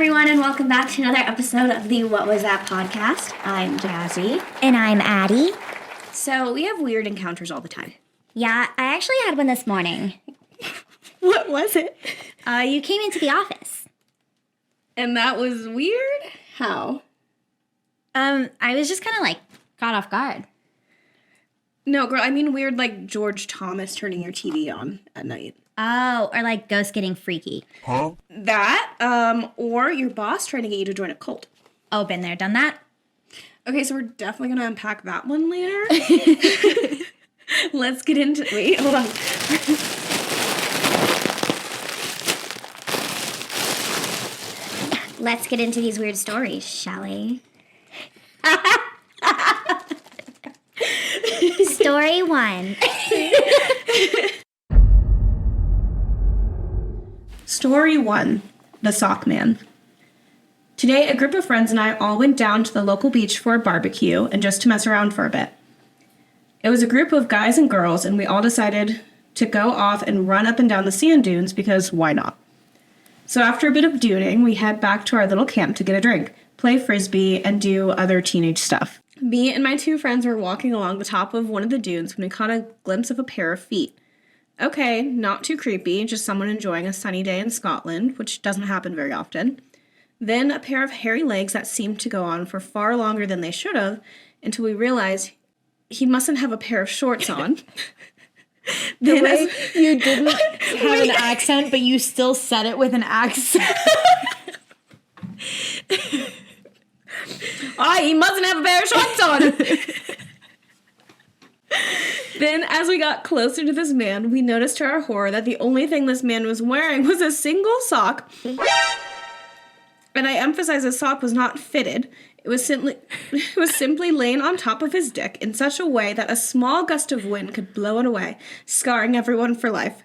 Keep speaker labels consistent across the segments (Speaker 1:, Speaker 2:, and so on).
Speaker 1: everyone, and welcome back to another episode of the What Was That podcast. I'm Jazzy.
Speaker 2: And I'm Addi.
Speaker 1: So, we have weird encounters all the time.
Speaker 2: Yeah, I actually had one this morning.
Speaker 1: What was it?
Speaker 2: You came into the office.
Speaker 1: And that was weird? How?
Speaker 2: I was just kind of caught off guard.
Speaker 1: No, girl, I mean weird like George Thomas turning your TV on at night.
Speaker 2: Oh, or ghosts getting freaky.
Speaker 3: Huh?
Speaker 1: That, or your boss trying to get you to join a cult.
Speaker 2: Oh, been there, done that?
Speaker 1: Okay, so we're definitely going to unpack that one later. Let's get into... Wait, hold on.
Speaker 2: Let's get into these weird stories, shall we? Story 1.
Speaker 1: Story 1, The Sock Man. Today, a group of friends and I all went down to the local beach for a barbecue and just to mess around for a bit. It was a group of guys and girls, and we all decided to go off and run up and down the sand dunes because why not? So after a bit of duning, we head back to our little camp to get a drink, play frisbee, and do other teenage stuff. Me and my two friends were walking along the top of one of the dunes when we caught a glimpse of a pair of feet. Okay, not too creepy, just someone enjoying a sunny day in Scotland, which doesn't happen very often. Then a pair of hairy legs that seemed to go on for far longer than they should have, until we realized he mustn't have a pair of shorts on.
Speaker 4: You didn't have an accent, but you still said it with an accent.
Speaker 1: He mustn't have a pair of shorts on! Then, as we got closer to this man, we noticed to our horror that the only thing this man was wearing was a single sock. And I emphasize the sock was not fitted. It was simply laying on top of his dick in such a way that a small gust of wind could blow it away, scarring everyone for life.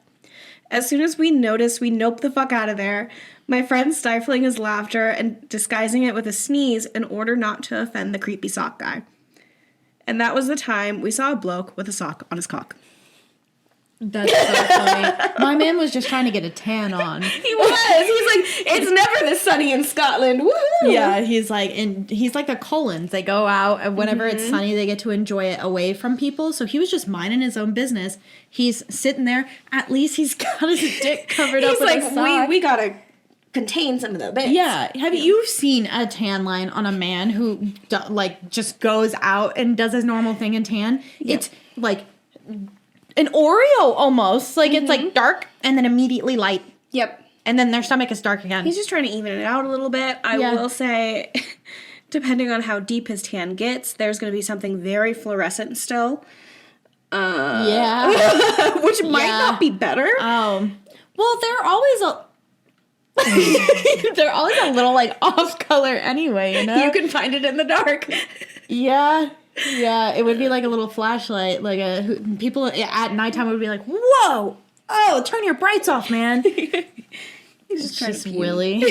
Speaker 1: As soon as we noticed, we noped the fuck out of there, my friend stifling his laughter and disguising it with a sneeze in order not to offend the creepy sock guy. And that was the time we saw a bloke with a sock on his cock.
Speaker 4: That's so funny. My man was just trying to get a tan on.
Speaker 1: He was. He's like, it's never this sunny in Scotland. Woohoo!
Speaker 4: Yeah, he's like the Colons. They go out, and whenever it's sunny, they get to enjoy it away from people. So he was just minding his own business. He's sitting there. At least he's got his dick covered up with a sock.
Speaker 1: We gotta contain some of the bits.
Speaker 4: Yeah. Have you seen a tan line on a man who just goes out and does his normal thing and tan?
Speaker 1: Yep.
Speaker 4: It's like an Oreo almost. It's like dark and then immediately light.
Speaker 1: Yep.
Speaker 4: And then their stomach is dark again.
Speaker 1: He's just trying to even it out a little bit. I will say, depending on how deep his tan gets, there's going to be something very fluorescent still.
Speaker 4: Yeah.
Speaker 1: Which might not be better.
Speaker 4: Well, they're always a little off color anyway, you know?
Speaker 1: You can find it in the dark.
Speaker 4: Yeah. Yeah, it would be like a little flashlight. People at nighttime would be like, "Whoa! Oh, turn your brights off, man."
Speaker 1: He's just
Speaker 4: Willie.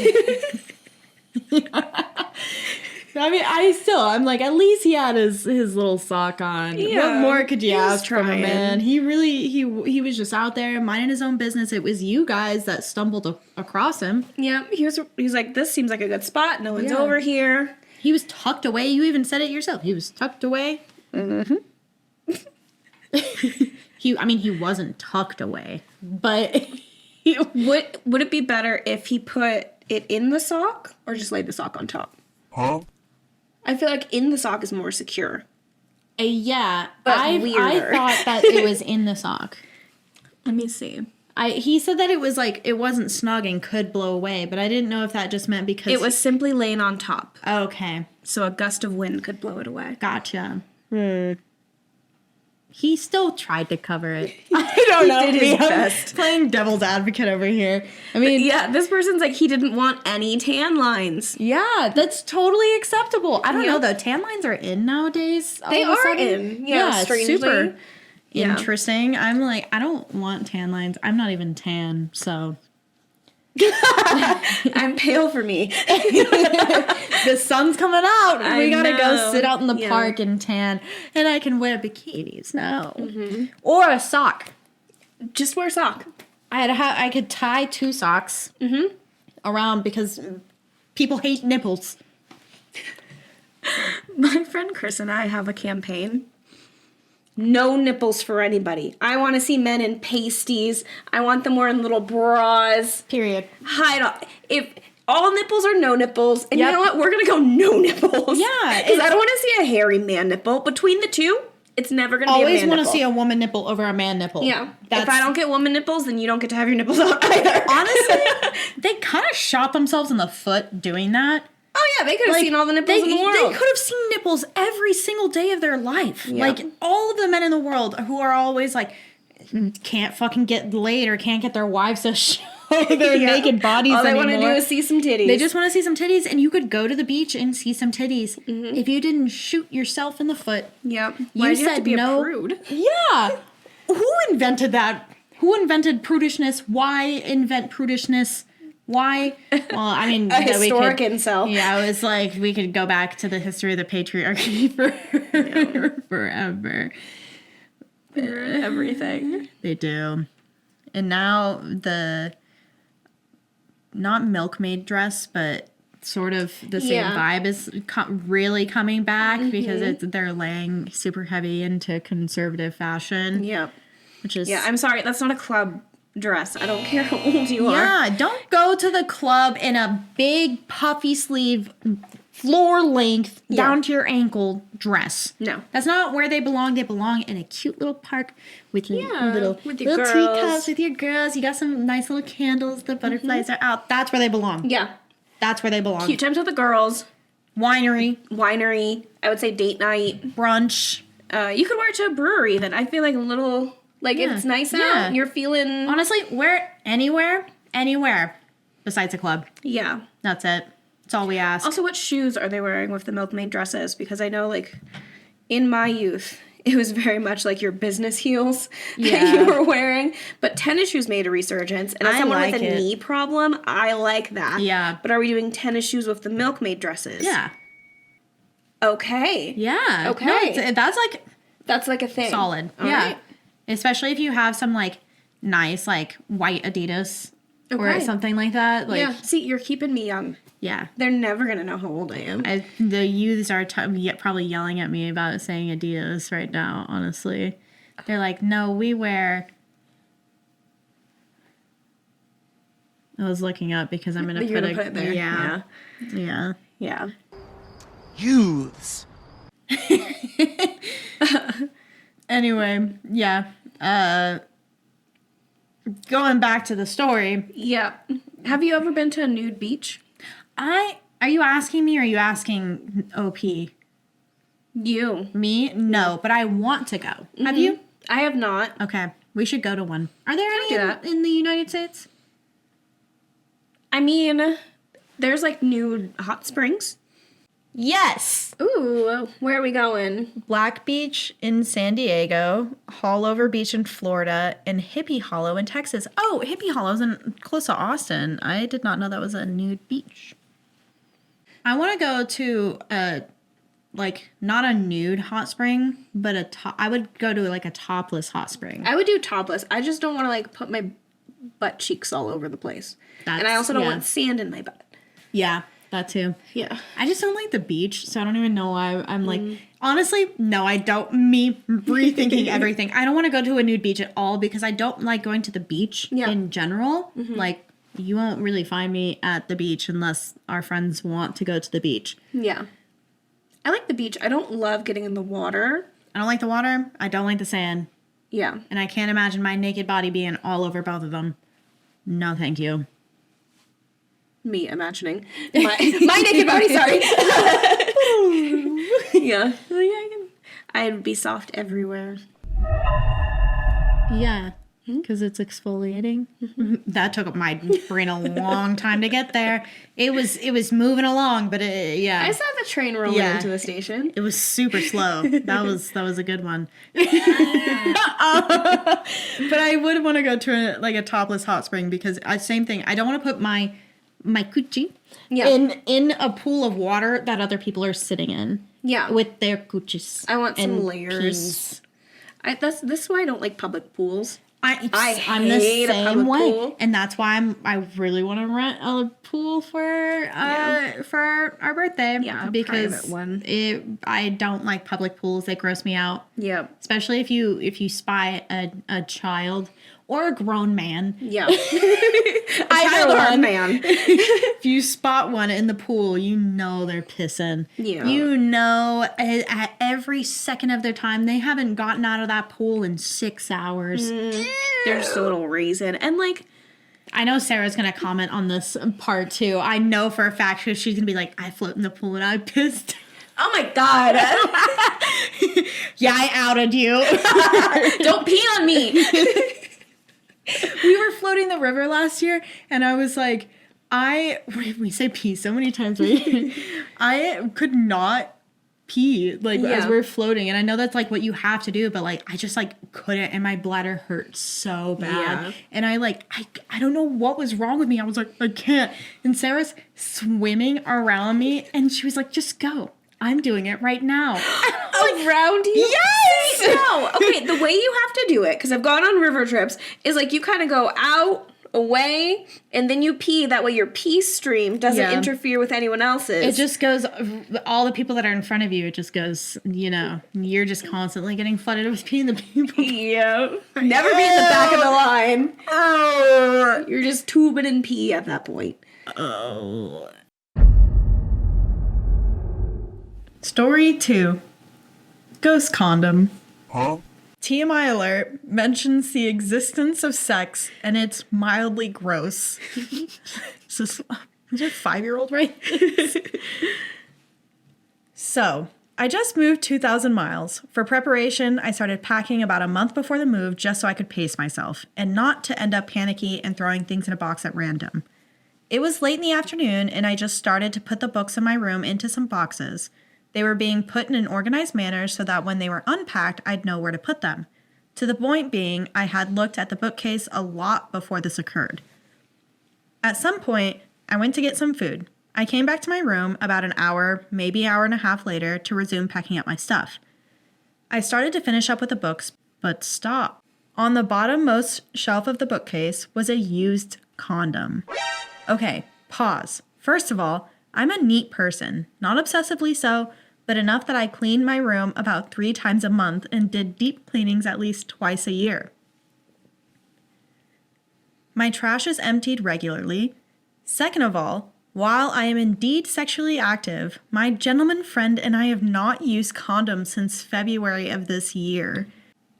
Speaker 4: I mean, I'm like, at least he had his little sock on.
Speaker 1: Yeah,
Speaker 4: what more could you ask from a
Speaker 1: trying.
Speaker 4: man? He was just out there minding his own business. It was you guys that stumbled across him.
Speaker 1: Yeah, he was like, this seems like a good spot. No one's
Speaker 4: Yeah.
Speaker 1: over here.
Speaker 4: He was tucked away. You even said it yourself. He was tucked away.
Speaker 1: Mm-hmm.
Speaker 4: He wasn't tucked away, but
Speaker 1: Would it be better if he put it in the sock or just laid the sock on top?
Speaker 3: Huh?
Speaker 1: I feel like in the sock is more secure.
Speaker 4: Yeah,
Speaker 1: But
Speaker 4: I
Speaker 1: weirder.
Speaker 4: thought that it was in the sock.
Speaker 1: Let me see.
Speaker 4: He said that it was it wasn't snug and could blow away, but I didn't know if that just meant because
Speaker 1: It was simply laying on top,
Speaker 4: okay.
Speaker 1: so a gust of wind could blow it away.
Speaker 4: Gotcha. He still tried to cover it. I don't know.
Speaker 1: did his
Speaker 4: I'm
Speaker 1: best.
Speaker 4: Playing devil's advocate over here. I mean,
Speaker 1: Yeah, this person's like, he didn't want any tan lines.
Speaker 4: yeah, that's totally acceptable. I don't
Speaker 1: Yeah.
Speaker 4: know though. Tan lines are in nowadays.
Speaker 1: They
Speaker 4: all of a
Speaker 1: are
Speaker 4: sudden.
Speaker 1: in. Yeah,
Speaker 4: it's
Speaker 1: strangely.
Speaker 4: super
Speaker 1: Yeah.
Speaker 4: interesting. I'm like, I don't want tan lines. I'm not even tan, so
Speaker 1: I'm pale for me.
Speaker 4: the sun's coming out. We gotta
Speaker 1: know.
Speaker 4: go sit out in the
Speaker 1: Yeah.
Speaker 4: park and tan, and I can wear bikinis now, or a sock.
Speaker 1: Just wear a sock.
Speaker 4: I could tie 2 socks around because People hate nipples.
Speaker 1: My friend Chris and I have a campaign. No nipples for anybody. I want to see men in pasties. I want them wearing little bras.
Speaker 4: Period.
Speaker 1: Hide all. If all nipples are no nipples, and
Speaker 4: Yep.
Speaker 1: you know what? We're gonna go no nipples.
Speaker 4: Yeah,
Speaker 1: because I don't want to see a hairy man nipple. Between the two, it's never gonna be a
Speaker 4: Always
Speaker 1: man
Speaker 4: want to
Speaker 1: nipple.
Speaker 4: see a woman nipple over a man nipple.
Speaker 1: Yeah. If I don't get woman nipples, then you don't get to have your nipples out either.
Speaker 4: Honestly, they kind of shot themselves in the foot doing that.
Speaker 1: Oh yeah, they could have seen all the nipples in the world.
Speaker 4: They could have seen nipples every single day of their life.
Speaker 1: Yeah.
Speaker 4: Like, all of the men in the world who are always like, can't fucking get laid or can't get their wives to show their
Speaker 1: Yeah.
Speaker 4: naked bodies
Speaker 1: All they
Speaker 4: anymore.
Speaker 1: want to do is see some titties.
Speaker 4: They just want to see some titties, and you could go to the beach and see some titties. If you didn't shoot yourself in the foot.
Speaker 1: Yep.
Speaker 4: You
Speaker 1: Why'd you have
Speaker 4: said
Speaker 1: to be
Speaker 4: no.
Speaker 1: a prude?
Speaker 4: Yeah. Who invented that? Who invented prudishness? Why invent prudishness? Why? Well, I mean,
Speaker 1: A
Speaker 4: we
Speaker 1: historic
Speaker 4: could,
Speaker 1: incel.
Speaker 4: Yeah, it was like we could go back to the history of the patriarchy for forever.
Speaker 1: Everything.
Speaker 4: They do. And now the not milkmaid dress, but sort of the same
Speaker 1: Yeah.
Speaker 4: vibe is really coming back because they're laying super heavy into conservative fashion.
Speaker 1: Yep.
Speaker 4: Which is
Speaker 1: Yeah, I'm sorry. That's not a club dress. I don't care how old you are.
Speaker 4: yeah, don't go to the club in a big puffy sleeve, floor length, down to your ankle dress.
Speaker 1: No.
Speaker 4: That's not where they belong. They belong in a cute little park with little
Speaker 1: with your
Speaker 4: little
Speaker 1: girls.
Speaker 4: teacups with your girls. You got some nice little candles. The butterflies are out. That's where they belong.
Speaker 1: Yeah.
Speaker 4: That's where they belong.
Speaker 1: Cute times with the girls.
Speaker 4: Winery,
Speaker 1: Winery. I would say date night.
Speaker 4: brunch.
Speaker 1: You could wear it to a brewery then. I feel like a little, like if
Speaker 4: Yeah.
Speaker 1: it's nice
Speaker 4: Yeah.
Speaker 1: out, you're feeling,
Speaker 4: Honestly, wear anywhere besides a club.
Speaker 1: yeah.
Speaker 4: That's it. That's all we ask.
Speaker 1: Also, what shoes are they wearing with the milkmaid dresses? Because I know, like, in my youth, it was very much like your business heels that
Speaker 4: Yeah.
Speaker 1: you were wearing. But tennis shoes made a resurgence. And as
Speaker 4: I
Speaker 1: someone
Speaker 4: like
Speaker 1: with a
Speaker 4: it.
Speaker 1: knee problem, I like that.
Speaker 4: Yeah.
Speaker 1: But are we doing tennis shoes with the milkmaid dresses?
Speaker 4: Yeah.
Speaker 1: Okay.
Speaker 4: Yeah.
Speaker 1: Okay.
Speaker 4: No, that's like
Speaker 1: That's like a thing.
Speaker 4: solid.
Speaker 1: All
Speaker 4: yeah.
Speaker 1: right.
Speaker 4: Especially if you have some like nice like white Adidas or
Speaker 1: Okay.
Speaker 4: something like that. Like
Speaker 1: Yeah. See, you're keeping me young.
Speaker 4: yeah.
Speaker 1: They're never going to know how old I am.
Speaker 4: The youths are probably yelling at me about saying Adidas right now, honestly. They're like, no, we wear. I was looking up because I'm going to
Speaker 1: You're
Speaker 4: put,
Speaker 1: gonna put it there.
Speaker 4: Yeah. Yeah.
Speaker 1: Yeah.
Speaker 3: Youths.
Speaker 4: Anyway, yeah. Going back to the story.
Speaker 1: Yeah. Have you ever been to a nude beach?
Speaker 4: Are you asking me or are you asking OP?
Speaker 1: You.
Speaker 4: Me? No, but I want to go. Have you?
Speaker 1: I have not.
Speaker 4: Okay. We should go to one. Are there
Speaker 1: do
Speaker 4: any
Speaker 1: that.
Speaker 4: in the United States?
Speaker 1: I mean, there's like nude hot springs.
Speaker 4: Yes.
Speaker 1: Ooh, where are we going?
Speaker 4: Black Beach in San Diego, Haulover Beach in Florida, and Hippie Hollow in Texas. Oh, Hippie Hollow's in close to Austin. I did not know that was a nude beach. I want to go to a like not a nude hot spring, but I would go to like a topless hot spring.
Speaker 1: I would do topless. I just don't want to like put my butt cheeks all over the place. And I
Speaker 4: That's-
Speaker 1: also don't
Speaker 4: yeah.
Speaker 1: want sand in my butt.
Speaker 4: Yeah, that too.
Speaker 1: Yeah.
Speaker 4: I just don't like the beach, so I don't even know why I'm like, honestly, no, I don't. Me rethinking everything. I don't want to go to a nude beach at all because I don't like going to the beach
Speaker 1: Yeah.
Speaker 4: in general. Like, you won't really find me at the beach unless our friends want to go to the beach.
Speaker 1: Yeah. I like the beach. I don't love getting in the water.
Speaker 4: I don't like the water. I don't like the sand.
Speaker 1: Yeah.
Speaker 4: And I can't imagine my naked body being all over both of them. No, thank you.
Speaker 1: Me imagining. My naked body, sorry. Yeah. I'd be soft everywhere.
Speaker 4: Yeah, because it's exfoliating. That took my brain a long time to get there. It was moving along, but yeah.
Speaker 1: I saw the train rolling
Speaker 4: Yeah.
Speaker 1: into the station.
Speaker 4: It was super slow. That was a good one. But I would want to go to a topless hot spring because same thing. I don't want to put my coochie
Speaker 1: Yeah.
Speaker 4: in a pool of water that other people are sitting in.
Speaker 1: Yeah.
Speaker 4: With their coochies.
Speaker 1: I want some
Speaker 4: and
Speaker 1: layers.
Speaker 4: peas.
Speaker 1: This is why I don't like public pools.
Speaker 4: I'm the
Speaker 1: hate a
Speaker 4: same
Speaker 1: public
Speaker 4: way,
Speaker 1: pool.
Speaker 4: and that's why I really want to rent a pool for our birthday.
Speaker 1: Yeah, a
Speaker 4: because
Speaker 1: private one.
Speaker 4: I don't like public pools. They gross me out.
Speaker 1: Yep.
Speaker 4: Especially if you spy a child or a grown man.
Speaker 1: Yeah.
Speaker 4: Either
Speaker 1: Child or
Speaker 4: one.
Speaker 1: man.
Speaker 4: If you spot one in the pool, you know they're pissing.
Speaker 1: Yeah.
Speaker 4: You know at every second of their time, they haven't gotten out of that pool in 6 hours.
Speaker 1: They're just a little raisin. And like,
Speaker 4: I know Sarah's going to comment on this part too. I know for a fact she's going to be like, I float in the pool and I pissed.
Speaker 1: oh my God.
Speaker 4: Yeah, I outed you.
Speaker 1: Don't pee on me.
Speaker 4: We were floating the river last year, and I was like, we say pee so many times, right? I could not pee, like, as we're floating, and I know that's, like, what you have to do, but, like, I just, like, couldn't, and my bladder hurt so bad, and I don't know what was wrong with me. I was like, I can't, and Sarah's swimming around me, and she was like, just go. I'm doing it right now.
Speaker 1: Around you?
Speaker 4: Yes!
Speaker 1: No. Okay, the way you have to do it, because I've gone on river trips, is like you kind of go out, away, and then you pee. That way your pee stream doesn't interfere with anyone else's.
Speaker 4: It just goes, all the people that are in front of you, it just goes, you're just constantly getting flooded with pee in the people.
Speaker 1: Yeah. Never be in the back of the line. Oh. You're just tubing in pee at that point.
Speaker 4: Oh. Story 2. Ghost condom.
Speaker 3: Huh?
Speaker 4: TMI alert mentions the existence of sex and it's mildly gross. Is this a 5-year-old, right? So, I just moved 2,000 miles. For preparation, I started packing about a month before the move just so I could pace myself and not to end up panicky and throwing things in a box at random. It was late in the afternoon and I just started to put the books in my room into some boxes. They were being put in an organized manner so that when they were unpacked, I'd know where to put them. To the point being, I had looked at the bookcase a lot before this occurred. At some point, I went to get some food. I came back to my room about an hour, maybe hour and a half later to resume packing up my stuff. I started to finish up with the books, but stopped. On the bottommost shelf of the bookcase was a used condom. Okay, pause. First of all, I'm a neat person, not obsessively so, but enough that I cleaned my room about 3 times a month and did deep cleanings at least twice a year. My trash is emptied regularly. Second of all, while I am indeed sexually active, my gentleman friend and I have not used condoms since February of this year.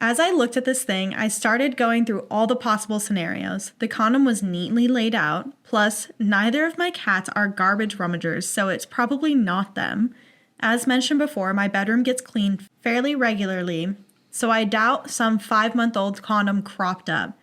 Speaker 4: As I looked at this thing, I started going through all the possible scenarios. The condom was neatly laid out, plus neither of my cats are garbage rummagers, so it's probably not them. As mentioned before, my bedroom gets cleaned fairly regularly, so I doubt some 5-month-old condom cropped up.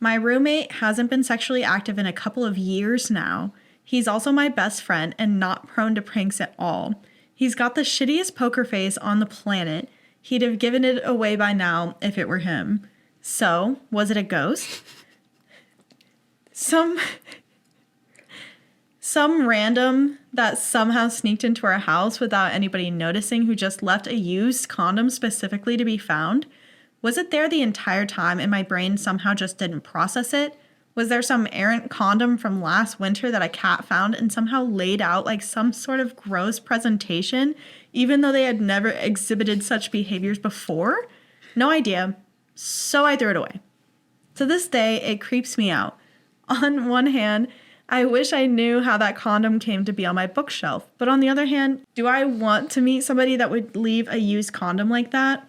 Speaker 4: My roommate hasn't been sexually active in a couple of years now. He's also my best friend and not prone to pranks at all. He's got the shittiest poker face on the planet. He'd have given it away by now if it were him. So, was it a ghost? Some random that somehow sneaked into our house without anybody noticing who just left a used condom specifically to be found? Was it there the entire time and my brain somehow just didn't process it? Was there some errant condom from last winter that a cat found and somehow laid out like some sort of gross presentation, even though they had never exhibited such behaviors before? No idea. So I threw it away. To this day, it creeps me out. On one hand, I wish I knew how that condom came to be on my bookshelf. But on the other hand, do I want to meet somebody that would leave a used condom like that?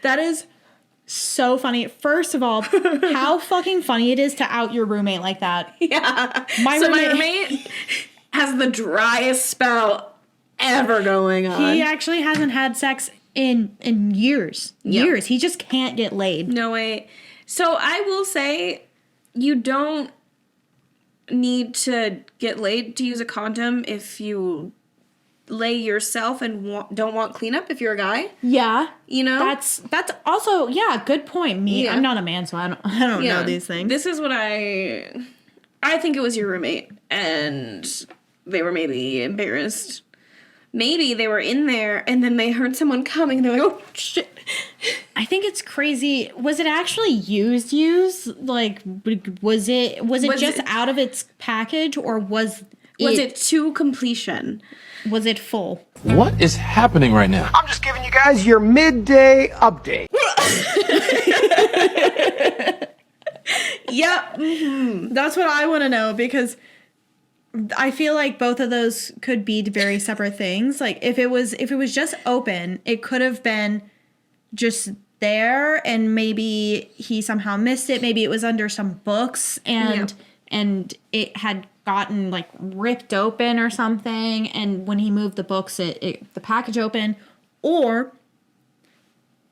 Speaker 4: That is so funny. First of all, how fucking funny it is to out your roommate like that.
Speaker 1: Yeah. My roommate has the driest spell ever going on.
Speaker 4: He actually hasn't had sex in years.
Speaker 1: Yep.
Speaker 4: Years. He just can't get laid.
Speaker 1: No way. So I will say, you don't need to get laid to use a condom if you lay yourself and don't want cleanup if you're a guy.
Speaker 4: Yeah.
Speaker 1: You know?
Speaker 4: That's also, yeah, good point.
Speaker 1: Yeah.
Speaker 4: I'm not a man, so I don't know these things.
Speaker 1: This is what I think it was your roommate and they were maybe embarrassed. maybe they were in there and then they heard someone coming. They're like, oh, shit.
Speaker 4: I think it's crazy. Was it actually used? Like, was it just out of its package, or was
Speaker 1: it to completion?
Speaker 4: Was it full?
Speaker 3: What is happening right now? I'm just giving you guys your midday update.
Speaker 4: Yep. Mm-hmm. That's what I want to know, because I feel like both of those could be very separate things. Like, if it was just open, it could have been just there, and maybe he somehow missed it. Maybe it was under some books, and it had gotten like ripped open or something, and when he moved the books, the package open. Or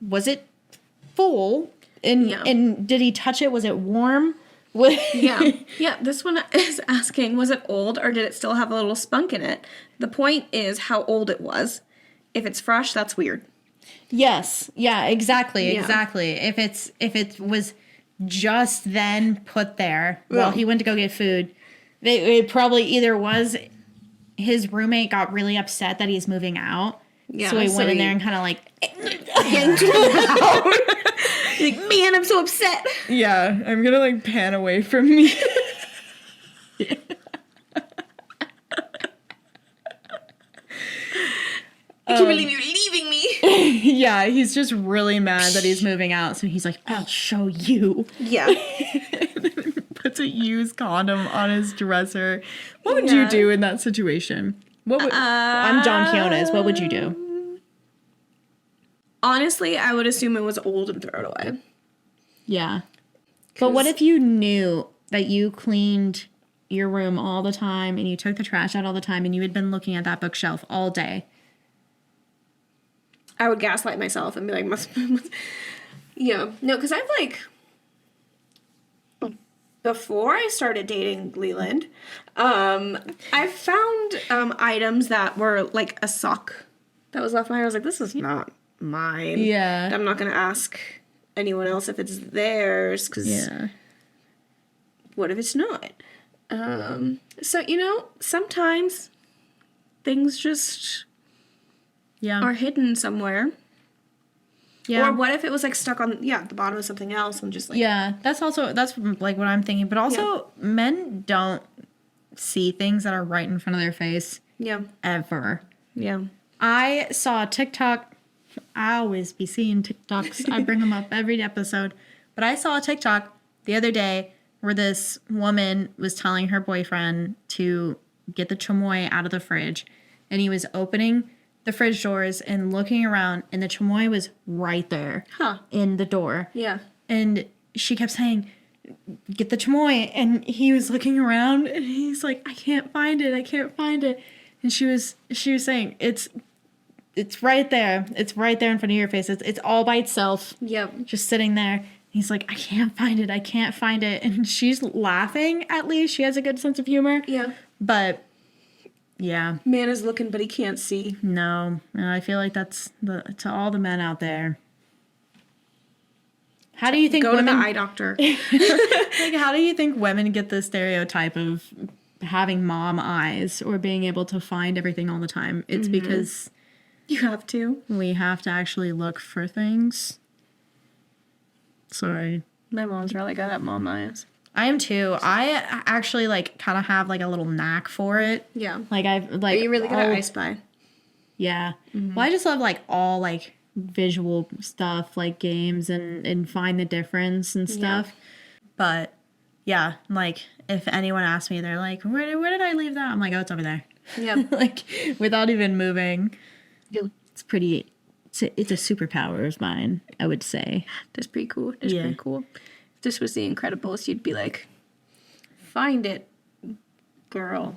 Speaker 4: was it full? And did he touch it? Was it warm?
Speaker 1: Yeah. This one is asking, was it old or did it still have a little spunk in it? The point is how old it was. If it's fresh, that's weird.
Speaker 4: Yes. Yeah, exactly. If it was just then put there while he went to go get food, it probably either was his roommate got really upset that he's moving out. Yeah, so he went in there and kind of like yanked him out.
Speaker 1: Like, man, I'm so upset.
Speaker 4: Yeah, I'm gonna like pan away from me.
Speaker 1: I can't believe you're leaving me.
Speaker 4: Yeah, he's just really mad that he's moving out. So he's like, I'll show you.
Speaker 1: Yeah.
Speaker 4: Puts a used condom on his dresser. What would you do in that situation? I'm John Quiones. What would you do?
Speaker 1: Honestly, I would assume it was old and throw it away.
Speaker 4: Yeah. But what if you knew that you cleaned your room all the time and you took the trash out all the time and you had been looking at that bookshelf all day?
Speaker 1: I would gaslight myself and be like, yeah. No, because I've like, before I started dating Leland, I found items that were like a sock that was left behind. I was like, this is not mine.
Speaker 4: Yeah.
Speaker 1: I'm not going to ask anyone else if it's theirs, because what if it's not? So, sometimes things just are hidden somewhere. Yeah. Or what if it was like stuck on the bottom of something else and just like...
Speaker 4: Yeah, that's like what I'm thinking. But also, men don't see things that are right in front of their face.
Speaker 1: Yeah.
Speaker 4: Ever.
Speaker 1: Yeah.
Speaker 4: I saw a TikTok. I always be seeing TikToks. I bring them up every episode. But I saw a TikTok the other day where this woman was telling her boyfriend to get the chamoy out of the fridge. And he was opening the fridge doors and looking around, and the chamoy was right there in the door. Yeah. And she kept saying, get the chamoy. And he was looking around, and he's like, I can't find it. I can't find it. And she was saying, it's right there. It's right there in front of your face. It's all by itself.
Speaker 1: Yep.
Speaker 4: Just sitting there. He's like, I can't find it. I can't find it. And she's laughing, at least. She has a good sense of humor.
Speaker 1: Yeah.
Speaker 4: But... yeah.
Speaker 1: Man is looking, but he can't see.
Speaker 4: No. And I feel like that's to all the men out there. How do you think
Speaker 1: women...
Speaker 4: Go
Speaker 1: to the eye doctor.
Speaker 4: Like, how do you think women get the stereotype of having mom eyes or being able to find everything all the time? It's because...
Speaker 1: you have to.
Speaker 4: We have to actually look for things. Sorry.
Speaker 1: My mom's really good at mom eyes.
Speaker 4: I am too. I actually like kind of have like a little knack for it.
Speaker 1: Yeah.
Speaker 4: Like I've like.
Speaker 1: Are you really good at I Spy?
Speaker 4: Yeah. Well, I just love like all like visual stuff, like games and find the difference and stuff. Yeah. But yeah, like if anyone asks me, they're like, where did I leave that? I'm like, oh, it's over there. Yeah. Like without even moving. Yeah. It's pretty. It's a superpower of mine, I would say.
Speaker 1: That's pretty cool. That's pretty cool. If this was The Incredibles, you'd be like, find it, girl.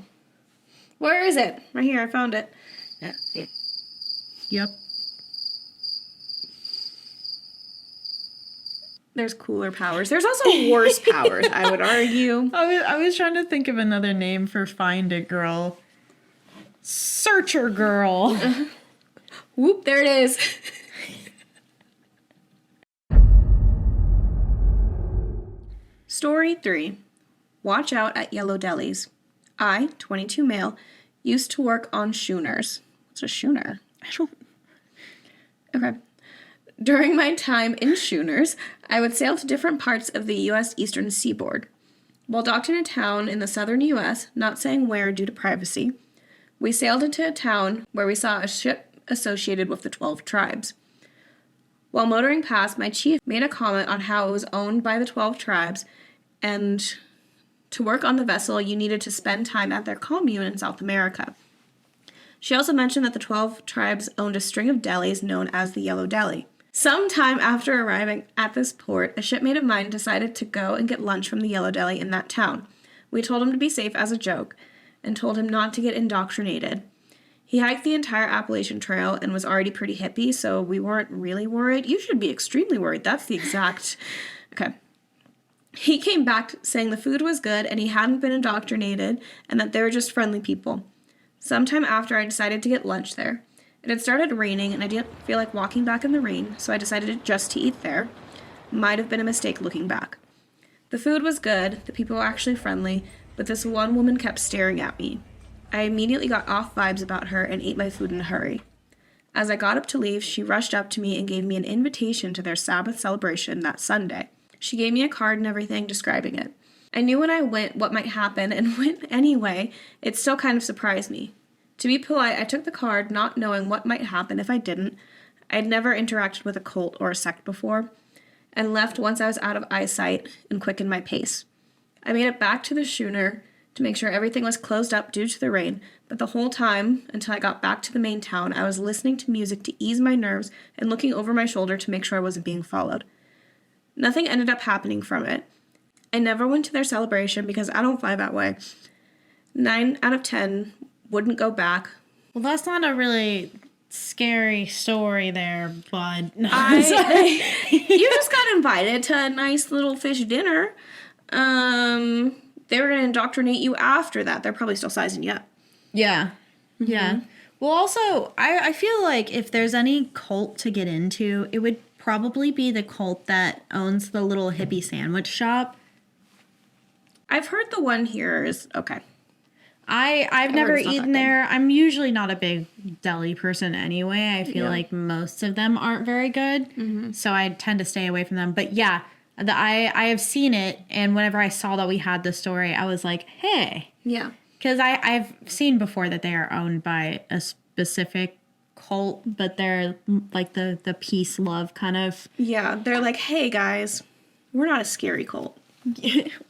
Speaker 1: Where is it? Right here, I found it.
Speaker 4: Yep.
Speaker 1: There's cooler powers. There's also worse powers, I would argue.
Speaker 4: I was trying to think of another name for Find It Girl. Searcher Girl.
Speaker 1: Whoop, there it is. Story 3. Watch out at yellow delis. I, 22 male, used to work on schooners. It's a schooner.
Speaker 4: I don't.
Speaker 1: Okay. During my time in schooners, I would sail to different parts of the U.S. eastern seaboard. While docked in a town in the southern U.S., not saying where due to privacy, we sailed into a town where we saw a ship associated with the 12 tribes. While motoring past, my chief made a comment on how it was owned by the 12 tribes, and to work on the vessel, you needed to spend time at their commune in South America. She also mentioned that the 12 tribes owned a string of delis known as the Yellow Deli. Sometime after arriving at this port, a shipmate of mine decided to go and get lunch from the Yellow Deli in that town. We told him to be safe as a joke, and told him not to get indoctrinated. He hiked the entire Appalachian Trail and was already pretty hippie, so we weren't really worried. You should be extremely worried. That's the exact... Okay. He came back saying the food was good and he hadn't been indoctrinated and that they were just friendly people. Sometime after, I decided to get lunch there. It had started raining and I didn't feel like walking back in the rain, so I decided just to eat there. Might have been a mistake looking back. The food was good, the people were actually friendly, but this one woman kept staring at me. I immediately got off vibes about her and ate my food in a hurry. As I got up to leave, she rushed up to me and gave me an invitation to their Sabbath celebration that Sunday. She gave me a card and everything describing it. I knew when I went what might happen and went anyway. It still kind of surprised me. To be polite, I took the card not knowing what might happen if I didn't. I'd never interacted with a cult or a sect before, and left once I was out of eyesight and quickened my pace. I made it back to the schooner to make sure everything was closed up due to the rain, but the whole time, until I got back to the main town, I was listening to music to ease my nerves and looking over my shoulder to make sure I wasn't being followed. Nothing ended up happening from it. I never went to their celebration because I don't fly that way. 9 out of 10 wouldn't go back.
Speaker 4: Well, that's not a really scary story there, bud.
Speaker 1: You just got invited to a nice little fish dinner. They were going to indoctrinate you after that. They're probably still sizing you up.
Speaker 4: Yeah. Mm-hmm. Yeah. Well, also, I feel like if there's any cult to get into, it would probably be the cult that owns the little hippie sandwich shop.
Speaker 1: I've heard the one here is okay.
Speaker 4: I've never eaten there. I'm usually not a big deli person anyway. I feel like most of them aren't very good. Mm-hmm. So I tend to stay away from them. But yeah, I have seen it. And whenever I saw that we had the story, I was like, hey.
Speaker 1: Yeah.
Speaker 4: Because I've seen before that they are owned by a specific cult, but they're like the peace, love kind of.
Speaker 1: Yeah, they're like, hey guys, we're not a scary cult.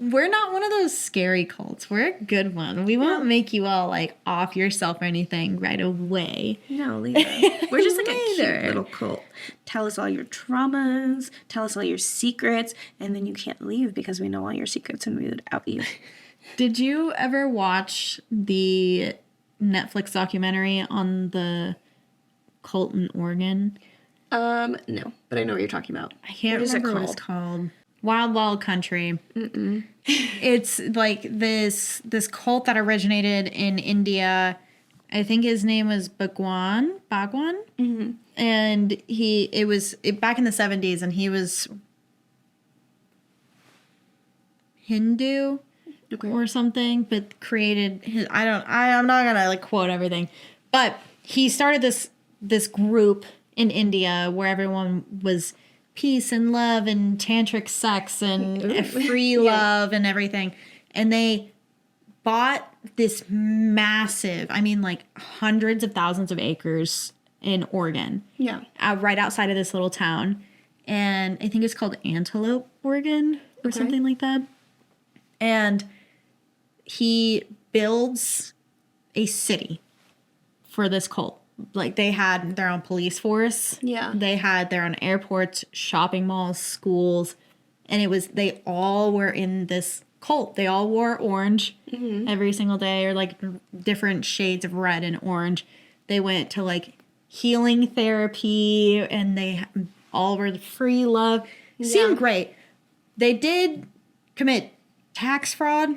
Speaker 4: We're not one of those scary cults. We're a good one. We won't make you all like off yourself or anything right away.
Speaker 1: No, leave it. We're just like a cute little cult. Tell us all your traumas, tell us all your secrets, and then you can't leave because we know all your secrets and we would out you.
Speaker 4: Did you ever watch the Netflix documentary on the cult in Oregon?
Speaker 1: No, but I know what you're talking about.
Speaker 4: I can't remember what it's called. Wild Wild Country. Mm-mm. It's like this cult that originated in India. I think his name was Bhagwan. Mm-hmm. And it was back in the 70s, and he was Hindu or something, but created his, I'm not gonna like quote everything, but he started this group in India where everyone was peace and love and tantric sex and free love and everything. And they bought this massive, like hundreds of thousands of acres in Oregon. Yeah. Right outside of this little town. And I think it's called Antelope, Oregon or something like that. And he builds a city for this cult. Like, they had their own police force. Yeah. They had their own airports, shopping malls, schools. And they all were in this cult. They all wore orange every single day, or like different shades of red and orange. They went to like healing therapy, and they all were free love. Seemed great. They did commit tax fraud,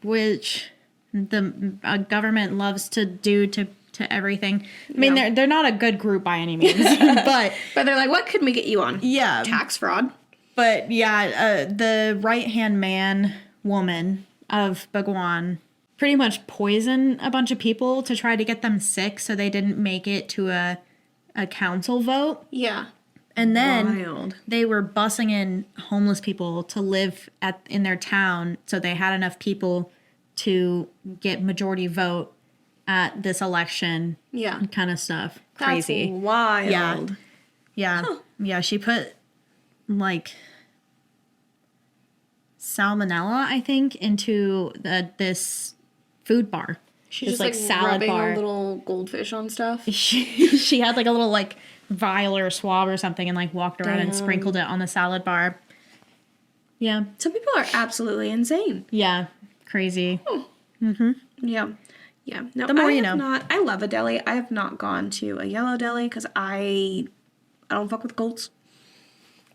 Speaker 4: which the government loves to do to everything. I mean, they're not a good group by any means, but
Speaker 1: they're like, what could we get you on? Yeah, tax fraud.
Speaker 4: But yeah, the right-hand woman of Bhagwan, pretty much poison a bunch of people to try to get them sick so they didn't make it to a council vote.
Speaker 1: Yeah.
Speaker 4: And then
Speaker 1: Wild.
Speaker 4: they were busing in homeless people to live in their town so they had enough people to get majority vote at this election.
Speaker 1: Yeah.
Speaker 4: Kind of stuff. Crazy.
Speaker 1: That's wild.
Speaker 4: Yeah. Yeah.
Speaker 1: Huh.
Speaker 4: Yeah, she put like salmonella, I think, into this food bar.
Speaker 1: She's just
Speaker 4: like salad
Speaker 1: rubbing
Speaker 4: bar.
Speaker 1: a little goldfish on stuff.
Speaker 4: She had like a little like vial or swab or something and like walked around and
Speaker 1: Damn.
Speaker 4: sprinkled it on the salad bar. Yeah.
Speaker 1: Some people are absolutely insane.
Speaker 4: Yeah. Crazy.
Speaker 1: Yeah. Yeah. No,
Speaker 4: The more
Speaker 1: I
Speaker 4: you
Speaker 1: have
Speaker 4: know.
Speaker 1: Not, I love a deli. I have not gone to a yellow deli because I don't fuck with goats.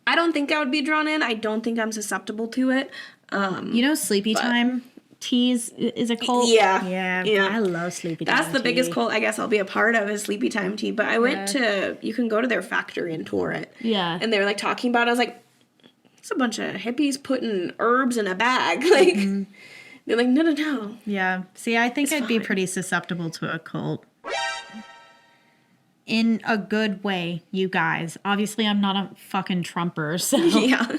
Speaker 1: I don't think I would be drawn in. I don't think I'm susceptible to it.
Speaker 4: You know, Sleepy Time teas is a cult?
Speaker 1: Yeah.
Speaker 4: Yeah. I love Sleepy Time.
Speaker 1: That's the biggest
Speaker 4: tea.
Speaker 1: cult I guess I'll be a part of is Sleepy Time Tea. But I went to, you can go to their factory and tour it.
Speaker 4: Yeah.
Speaker 1: And they were like talking about it. I was like, it's a bunch of hippies putting herbs in a bag. Like, they're like, no.
Speaker 4: Yeah. See, I think I'd be
Speaker 1: fine.
Speaker 4: pretty susceptible to a cult. In a good way, you guys. Obviously, I'm not a fucking Trumper, so.
Speaker 1: Yeah.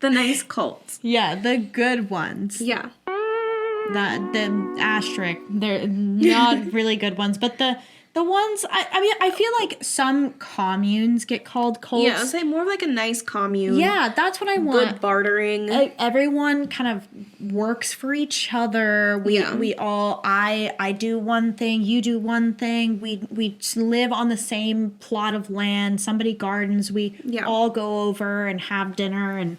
Speaker 1: The nice cults.
Speaker 4: Yeah, the good ones.
Speaker 1: Yeah.
Speaker 4: The asterisk. They're not really good ones, but the ones, I mean, I feel like some communes get called cults.
Speaker 1: Yeah, I'd say more of like a nice commune.
Speaker 4: Yeah, that's what I want.
Speaker 1: Good bartering.
Speaker 4: Everyone kind of works for each other. We all I do one thing, you do one thing. We live on the same plot of land. Somebody gardens. We all go over and have dinner, and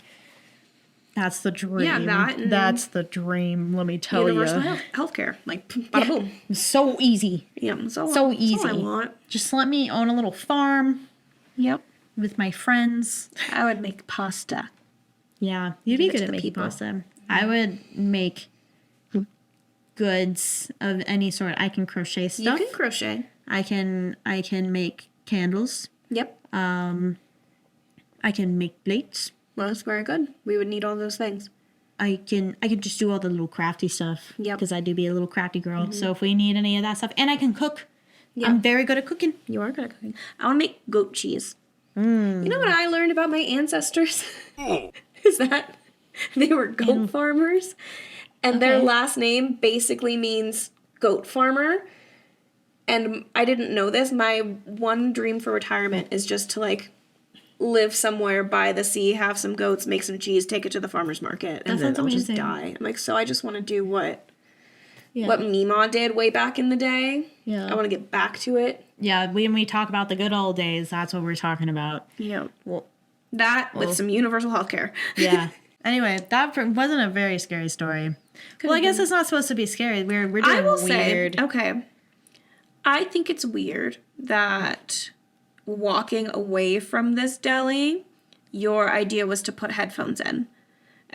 Speaker 4: that's the dream.
Speaker 1: Yeah, that and
Speaker 4: that's the dream. Let me tell
Speaker 1: Universal
Speaker 4: you.
Speaker 1: healthcare. Like, bada boom.
Speaker 4: So easy.
Speaker 1: Yeah,
Speaker 4: So
Speaker 1: that's all
Speaker 4: easy.
Speaker 1: I want.
Speaker 4: Just let me own a little farm
Speaker 1: Yep.
Speaker 4: with my friends.
Speaker 1: I would make pasta.
Speaker 4: Yeah, you'd be
Speaker 1: Give it
Speaker 4: good
Speaker 1: to
Speaker 4: at
Speaker 1: the
Speaker 4: making
Speaker 1: people.
Speaker 4: pasta. I would make goods of any sort. I can crochet stuff.
Speaker 1: You can crochet.
Speaker 4: I can make candles.
Speaker 1: Yep.
Speaker 4: I can make plates.
Speaker 1: Well, that's very good. We would need all those things.
Speaker 4: I can just do all the little crafty stuff.
Speaker 1: Yep.
Speaker 4: Because I do be a little crafty girl. So if we need any of that stuff, and I can cook.
Speaker 1: Yeah.
Speaker 4: I'm very good at cooking.
Speaker 1: You are good at cooking. I want to make goat cheese. You know what I learned about my ancestors? Is that they were goat farmers. And their last name basically means goat farmer. And I didn't know this. My one dream for retirement is just to like live somewhere by the sea, have some goats, make some cheese, take it to the farmer's market, and then
Speaker 4: sounds
Speaker 1: I'll just
Speaker 4: amazing.
Speaker 1: die. I'm like, so I just want to do what Mima did way back in the day.
Speaker 4: Yeah.
Speaker 1: I want to get back to it.
Speaker 4: Yeah, when we talk about the good old days, that's what we're talking about.
Speaker 1: Yeah.
Speaker 4: Well,
Speaker 1: That with some universal health care.
Speaker 4: yeah. Anyway, that wasn't a very scary story. Well, I guess it's not supposed to be scary. We're doing
Speaker 1: I will
Speaker 4: weird.
Speaker 1: say, okay, I think it's weird that walking away from this deli, your idea was to put headphones in.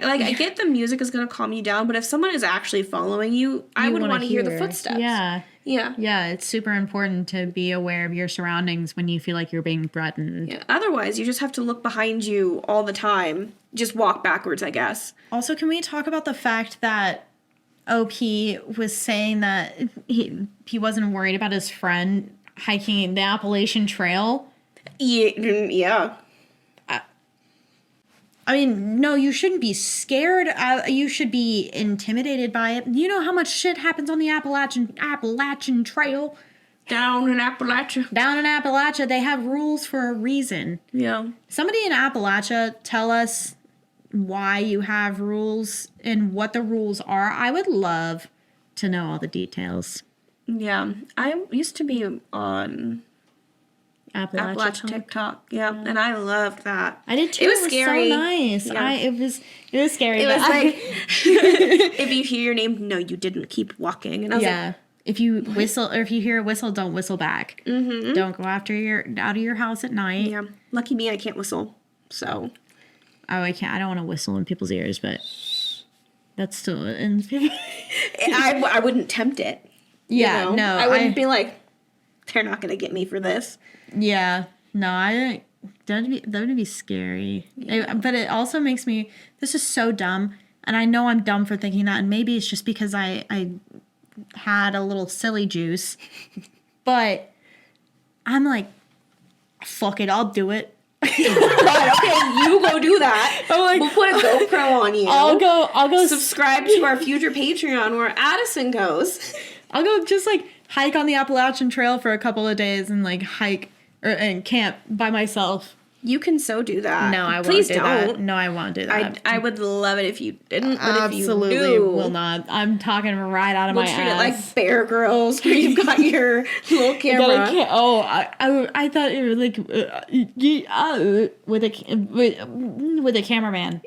Speaker 1: Like, I get the music is going to calm you down, but if someone is actually following you, I would
Speaker 4: wanna
Speaker 1: want to hear the footsteps.
Speaker 4: Yeah.
Speaker 1: Yeah.
Speaker 4: Yeah, it's super important to be aware of your surroundings when you feel like you're being threatened.
Speaker 1: Yeah. Otherwise, you just have to look behind you all the time. Just walk backwards, I guess.
Speaker 4: Also, can we talk about the fact that OP was saying that he wasn't worried about his friend hiking the Appalachian Trail?
Speaker 1: Yeah.
Speaker 4: I mean, no, you shouldn't be scared. You should be intimidated by it. You know how much shit happens on the Appalachian Trail?
Speaker 1: Down in Appalachia.
Speaker 4: Down in Appalachia, they have rules for a reason.
Speaker 1: Yeah.
Speaker 4: Somebody in Appalachia tell us why you have rules and what the rules are. I would love to know all the details.
Speaker 1: Yeah. I used to be on Appalachia TikTok. Yeah. And I loved that.
Speaker 4: I did too.
Speaker 1: It was scary.
Speaker 4: So nice.
Speaker 1: Yeah.
Speaker 4: It was scary.
Speaker 1: It
Speaker 4: but
Speaker 1: was like, if you hear your name, no, you didn't. Keep walking. And I was
Speaker 4: yeah. If you whistle or if you hear a whistle, don't whistle back. Mm-hmm. Don't go out of your house at night.
Speaker 1: like, yeah. Lucky me, I can't whistle. So.
Speaker 4: Oh, I can't. I don't want to whistle in people's ears, but that's still in people.
Speaker 1: I wouldn't tempt it.
Speaker 4: Yeah,
Speaker 1: you know?
Speaker 4: no.
Speaker 1: I wouldn't be like, they're not going to get me for this.
Speaker 4: Yeah, no, I don't. That would be scary.
Speaker 1: Yeah.
Speaker 4: But it also makes me. This is so dumb. And I know I'm dumb for thinking that, and maybe it's just because I had a little silly juice. But I'm like, fuck it, I'll do it.
Speaker 1: God, okay, you go do that.
Speaker 4: I'm like,
Speaker 1: We'll put a GoPro on you.
Speaker 4: I'll go
Speaker 1: Subscribe to our future Patreon where Addison goes.
Speaker 4: I'll go just like hike on the Appalachian Trail for a couple of days and like hike and camp by myself.
Speaker 1: You can so do that.
Speaker 4: No, I
Speaker 1: Please
Speaker 4: won't do
Speaker 1: don't.
Speaker 4: that. No, I won't do that.
Speaker 1: I would love it if you didn't, but
Speaker 4: Absolutely
Speaker 1: if you do,
Speaker 4: will not. I'm talking right out of
Speaker 1: we'll
Speaker 4: my
Speaker 1: treat
Speaker 4: ass.
Speaker 1: it like Bear Grylls where you've got your little camera.
Speaker 4: I thought it was like with a cameraman.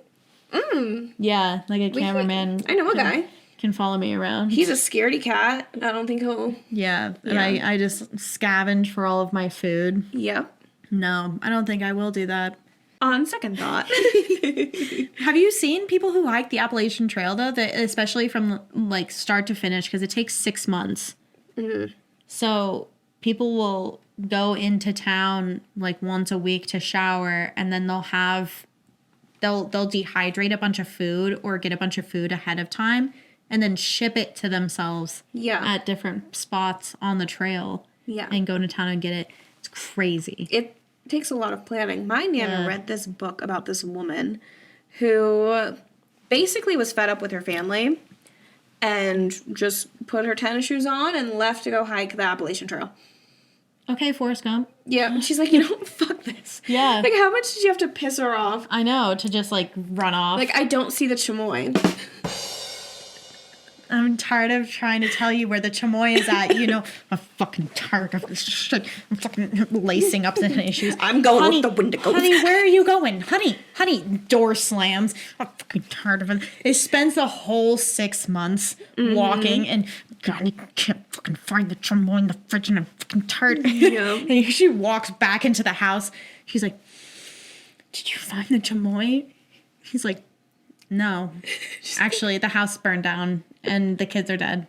Speaker 4: Yeah, like a cameraman.
Speaker 1: I know a guy.
Speaker 4: Can follow me around.
Speaker 1: He's a scaredy cat. I don't think he'll.
Speaker 4: Yeah, and I just scavenge for all of my food.
Speaker 1: Yeah.
Speaker 4: No, I don't think I will do that.
Speaker 1: On second thought.
Speaker 4: Have you seen people who hike the Appalachian Trail though? That especially from like start to finish, because it takes 6 months.
Speaker 1: Mm-hmm.
Speaker 4: So people will go into town like once a week to shower, and then they'll dehydrate a bunch of food or get a bunch of food ahead of time, and then ship it to themselves.
Speaker 1: Yeah.
Speaker 4: At different spots on the trail.
Speaker 1: Yeah.
Speaker 4: And go to town and get it. It's crazy.
Speaker 1: It takes a lot of planning. My Nana read this book about this woman who basically was fed up with her family and just put her tennis shoes on and left to go hike the Appalachian Trail.
Speaker 4: Okay, Forrest Gump.
Speaker 1: Yeah, and she's like, you know, fuck this.
Speaker 4: Yeah.
Speaker 1: Like, how much did you have to piss her off?
Speaker 4: I know, to just like run off.
Speaker 1: Like, I don't see the chamoy.
Speaker 4: I'm tired of trying to tell you where the chamoy is at. You know, I'm fucking tired of this shit. I'm fucking lacing up the issues.
Speaker 1: I'm going with the Wendigo.
Speaker 4: Honey, where are you going? Honey, door slams. I'm fucking tired of it. It spends the whole 6 months walking and God, I can't fucking find the chamoy in the fridge and I'm fucking tired.
Speaker 1: Yeah.
Speaker 4: And she walks back into the house. She's like, did you find the chamoy? He's like, no. Actually, the house burned down and the kids are dead.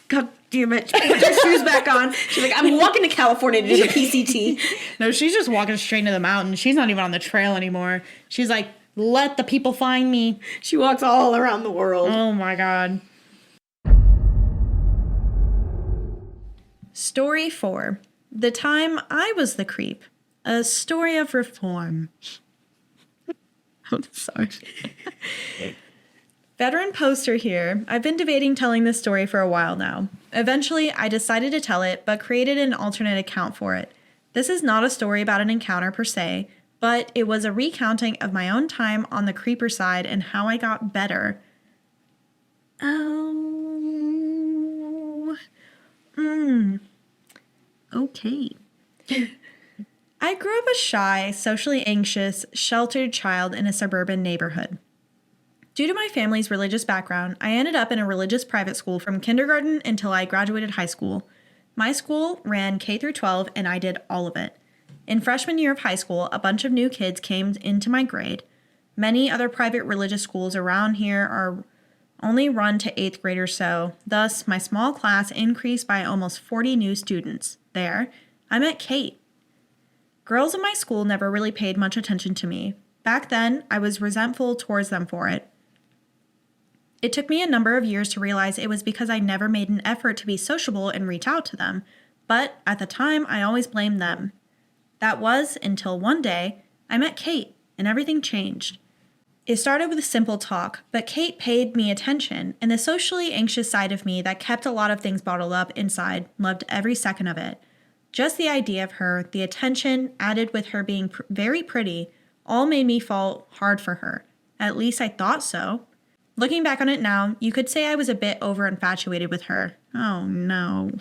Speaker 1: God damn it. Put your shoes back on. She's like, I'm walking to California to do the PCT.
Speaker 4: No, she's just walking straight into the mountain. She's not even on the trail anymore. She's like, let the people find me.
Speaker 1: She walks all around the world.
Speaker 4: Oh my God. Story 4. The Time I Was the Creep. A Story of Reform. I'm sorry. Veteran poster here. I've been debating telling this story for a while now. Eventually, I decided to tell it, but created an alternate account for it. This is not a story about an encounter per se, but it was a recounting of my own time on the creeper side and how I got better. Okay. I grew up a shy, socially anxious, sheltered child in a suburban neighborhood. Due to my family's religious background, I ended up in a religious private school from kindergarten until I graduated high school. My school ran K through 12 and I did all of it. In freshman year of high school, a bunch of new kids came into my grade. Many other private religious schools around here are only run to 8th grade or so. Thus, my small class increased by almost 40 new students. There, I met Kate. Girls in my school never really paid much attention to me. Back then, I was resentful towards them for it. It took me a number of years to realize it was because I never made an effort to be sociable and reach out to them. But at the time, I always blamed them. That was until one day, I met Kate, and everything changed. It started with a simple talk, but Kate paid me attention, and the socially anxious side of me that kept a lot of things bottled up inside loved every second of it. Just the idea of her, the attention, added with her being very pretty, all made me fall hard for her. At least I thought so. Looking back on it now, you could say I was a bit over-infatuated with her. Oh no.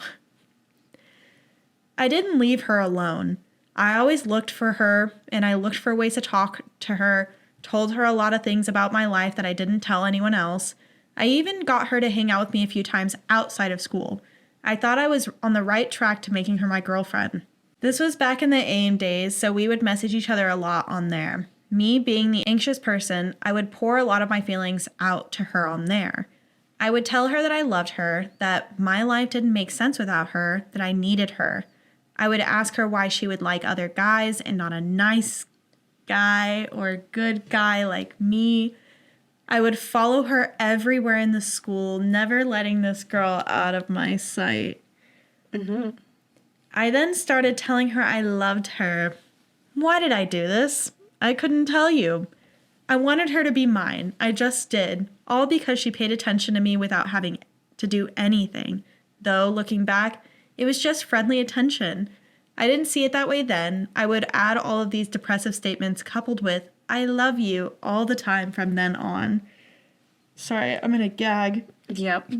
Speaker 4: I didn't leave her alone. I always looked for her, and I looked for ways to talk to her, told her a lot of things about my life that I didn't tell anyone else. I even got her to hang out with me a few times outside of school. I thought I was on the right track to making her my girlfriend. This was back in the AIM days, so we would message each other a lot on there. Me being the anxious person, I would pour a lot of my feelings out to her on there. I would tell her that I loved her, that my life didn't make sense without her, that I needed her. I would ask her why she would like other guys and not a nice guy or a good guy like me. I would follow her everywhere in the school, never letting this girl out of my sight. I then started telling her I loved her. Why did I do this? I couldn't tell you. I wanted her to be mine. I just did. All because she paid attention to me without having to do anything. Though, looking back, it was just friendly attention. I didn't see it that way then. I would add all of these depressive statements coupled with, I love you, all the time from then on. Sorry, I'm gonna gag.
Speaker 1: Yep.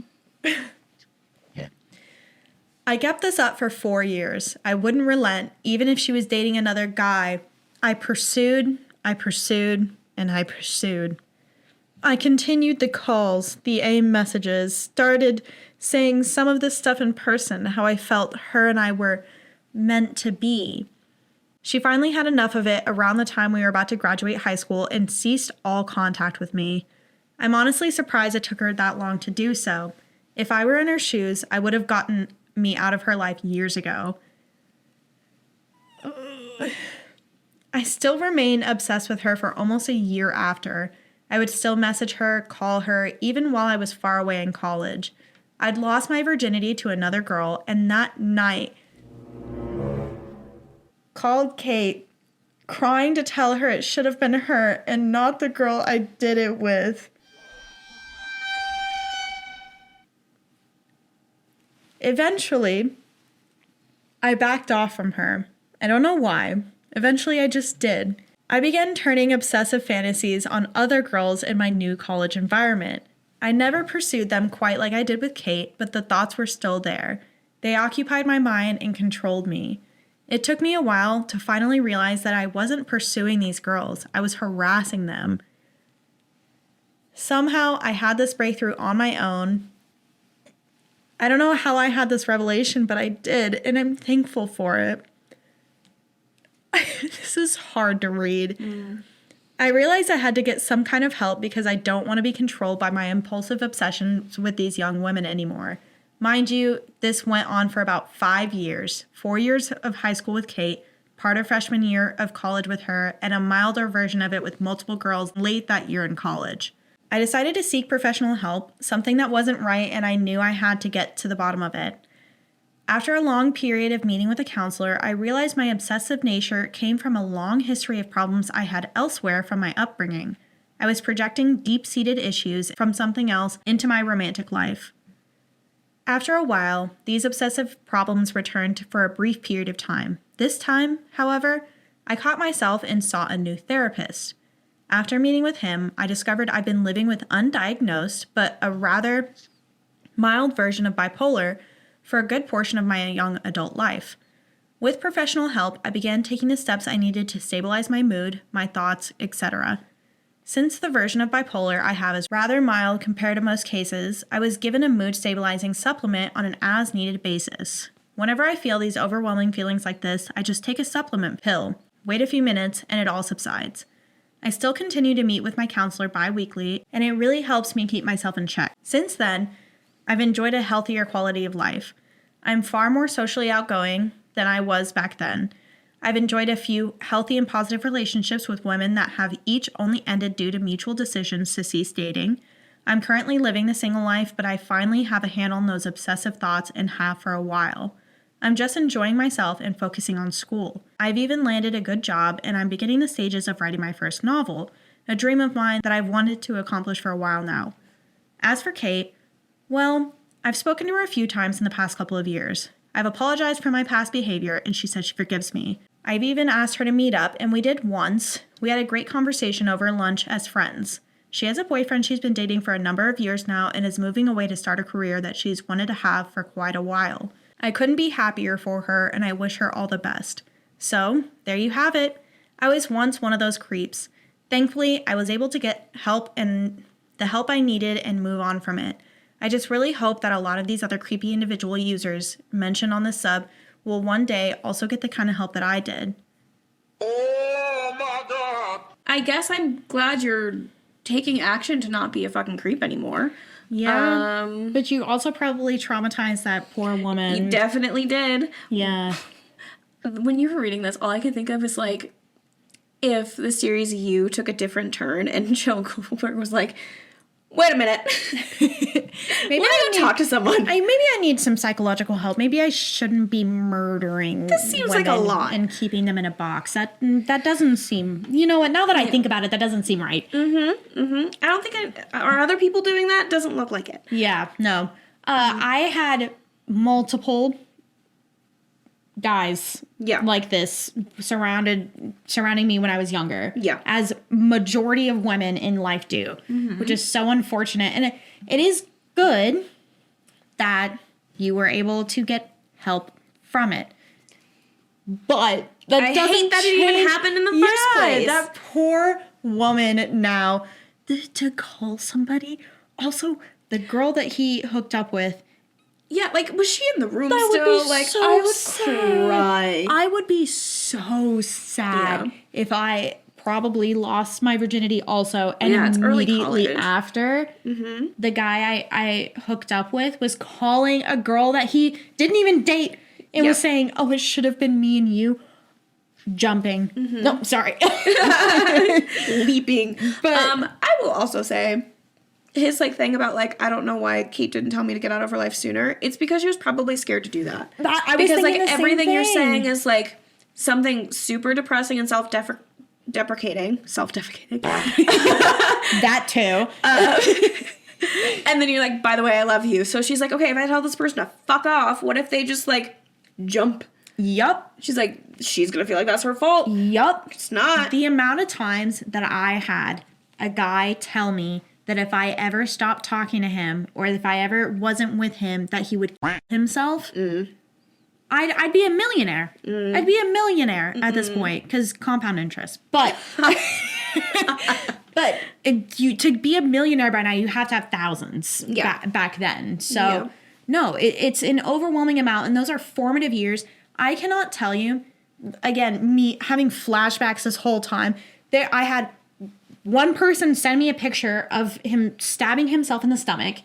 Speaker 4: I kept this up for 4 years. I wouldn't relent, even if she was dating another guy. I pursued, and I pursued. I continued the calls, the AIM messages, started saying some of this stuff in person, how I felt her and I were meant to be. She finally had enough of it around the time we were about to graduate high school and ceased all contact with me. I'm honestly surprised it took her that long to do so. If I were in her shoes, I would have gotten me out of her life years ago. I still remain obsessed with her for almost a year after. I would still message her, call her, even while I was far away in college. I'd lost my virginity to another girl, and that night called Kate, crying to tell her it should have been her and not the girl I did it with. Eventually, I backed off from her. I don't know why. Eventually, I just did. I began turning obsessive fantasies on other girls in my new college environment. I never pursued them quite like I did with Kate, but the thoughts were still there. They occupied my mind and controlled me. It took me a while to finally realize that I wasn't pursuing these girls. I was harassing them. Somehow, I had this breakthrough on my own. I don't know how I had this revelation, but I did, and I'm thankful for it. This is hard to read. I realized I had to get some kind of help because I don't want to be controlled by my impulsive obsessions with these young women anymore. Mind you, this went on for about 5 years. 4 years of high school with Kate, part of freshman year of college with her, and a milder version of it with multiple girls late that year in college. I decided to seek professional help, something that wasn't right, and I knew I had to get to the bottom of it. After a long period of meeting with a counselor, I realized my obsessive nature came from a long history of problems I had elsewhere from my upbringing. I was projecting deep-seated issues from something else into my romantic life. After a while, these obsessive problems returned for a brief period of time. This time, however, I caught myself and sought a new therapist. After meeting with him, I discovered I'd been living with undiagnosed, but a rather mild version of bipolar for a good portion of my young adult life. With professional help, I began taking the steps I needed to stabilize my mood, my thoughts, etc. Since the version of bipolar I have is rather mild compared to most cases, I was given a mood-stabilizing supplement on an as-needed basis. Whenever I feel these overwhelming feelings like this, I just take a supplement pill, wait a few minutes, and it all subsides. I still continue to meet with my counselor bi-weekly, and it really helps me keep myself in check. Since then, I've enjoyed a healthier quality of life. I'm far more socially outgoing than I was back then. I've enjoyed a few healthy and positive relationships with women that have each only ended due to mutual decisions to cease dating. I'm currently living the single life, but I finally have a handle on those obsessive thoughts and have for a while. I'm just enjoying myself and focusing on school. I've even landed a good job, and I'm beginning the stages of writing my first novel, a dream of mine that I've wanted to accomplish for a while now. As for Kate, well, I've spoken to her a few times in the past couple of years. I've apologized for my past behavior, and she said she forgives me. I've even asked her to meet up, and we did once. We had a great conversation over lunch as friends. She has a boyfriend she's been dating for a number of years now and is moving away to start a career that she's wanted to have for quite a while. I couldn't be happier for her, and I wish her all the best. So, there you have it. I was once one of those creeps. Thankfully, I was able to get help and the help I needed and move on from it. I just really hope that a lot of these other creepy individual users mentioned on this sub will one day also get the kind of help that I did.
Speaker 3: Oh my God!
Speaker 1: I guess I'm glad you're taking action to not be a fucking creep anymore.
Speaker 4: Yeah, but you also probably traumatized that poor woman.
Speaker 1: You definitely did.
Speaker 4: Yeah.
Speaker 1: When you were reading this, all I could think of is like, if the series You took a different turn and Joe Goldberg was like, wait a minute. Maybe I need to talk to someone.
Speaker 4: Maybe I need some psychological help. Maybe I shouldn't be murdering
Speaker 1: This seems like a
Speaker 4: women
Speaker 1: lot.
Speaker 4: and keeping them in a box. That doesn't seem... You know what? Now that I think about it, that doesn't seem right.
Speaker 1: I don't think are other people doing that? Doesn't look like it.
Speaker 4: Yeah, no. I had multiple guys like this surrounding me when I was younger.
Speaker 1: Yeah.
Speaker 4: As majority of women in life do, which is so unfortunate. And it is good that you were able to get help from it. But that
Speaker 1: I
Speaker 4: doesn't
Speaker 1: hate that it even happened in the first place.
Speaker 4: That poor woman now. To call somebody. Also, the girl that he hooked up with.
Speaker 1: Yeah, like, was she in the room
Speaker 4: That
Speaker 1: still?
Speaker 4: would be
Speaker 1: Like,
Speaker 4: so
Speaker 1: I would
Speaker 4: sad.
Speaker 1: cry.
Speaker 4: I would be so sad if I probably lost my virginity also. And
Speaker 1: it's early
Speaker 4: immediately
Speaker 1: college.
Speaker 4: after, the guy I hooked up with was calling a girl that he didn't even date and was saying, oh, it should have been me and you. Jumping. No, sorry.
Speaker 1: Leaping.
Speaker 4: But
Speaker 1: I will also say, his like thing about like, I don't know why Kate didn't tell me to get out of her life sooner. It's because she was probably scared to do that.
Speaker 4: I was
Speaker 1: Because like
Speaker 4: thinking the same
Speaker 1: everything you're
Speaker 4: thing.
Speaker 1: saying is like something super depressing and self-deprecating.
Speaker 4: That too.
Speaker 1: And then you're like, by the way, I love you. So she's like, okay, if I tell this person to fuck off, what if they just like jump?
Speaker 4: Yup.
Speaker 1: She's like, she's gonna feel like that's her fault.
Speaker 4: Yup.
Speaker 1: It's not.
Speaker 4: The amount of times that I had a guy tell me that if I ever stopped talking to him or if I ever wasn't with him, that he would himself, I'd be a millionaire. I'd be a millionaire at this point because compound interest. But to be a millionaire by now, you have to have thousands back then. So no, it's an overwhelming amount, and those are formative years. I cannot tell you. Again, me having flashbacks this whole time. I had one person send me a picture of him stabbing himself in the stomach